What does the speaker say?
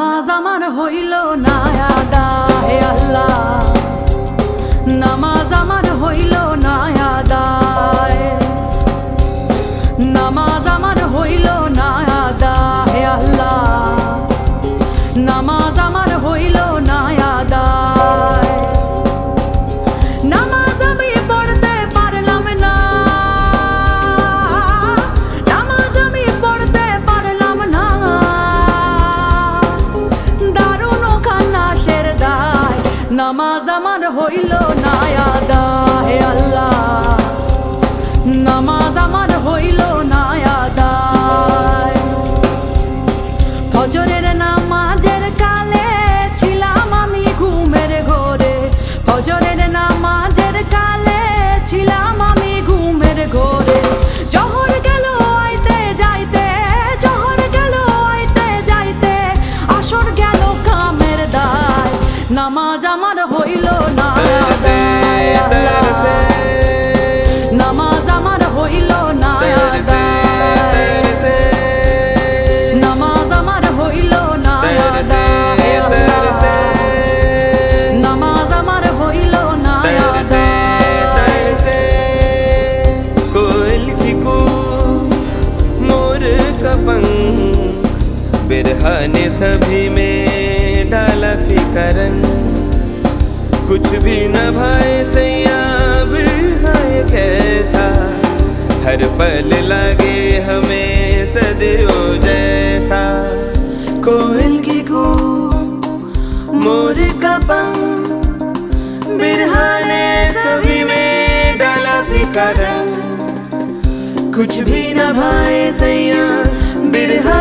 নামাজ আমার হইল না আদায় আল্লাহ, নামাজ আমার হইল না আদায়, নামাজ আমার হইল না আদায় আল্লাহ, নামাজ আমার হইল না আদায়। নামাজ আমি পড়তে পারলাম না, নামাজ আমি পড়তে পারলাম না, দারুণ খান্নাসের দায়, নামাজ আমার হইল না আদায় আল্লাহ, নামাজ আমার হইল না আদায়। ফজরের নামাজের কালে ছিলাম আমি ঘুমের ঘোরে, ফজরের নামাজের কালে ছিলাম আমি ঘুমের ঘোরে। জহর গেল আইতে যাইতে, জহর গেল আইতে যাইতে, আসর গেল কামের দায়, নামাজ আমার হইল না আদায় আল্লাহ, নামাজ আমার হইল না আদায়, নামাজ আমার হইল না আদায় আল্লাহ, নামাজ আমার হইল না আদায়। कोयल की कू मोर का पंख, बिरहा ने सभी में डाला फिकरन, कुछ भी न भाए सैया बिरहाए कैसा, हर पल लगे हमें सदियों जैसा। कोयल की कू मोर का पंख, बिरहा ने सभी में डाला फिकरन, कुछ भी न भाए सैया बिरहा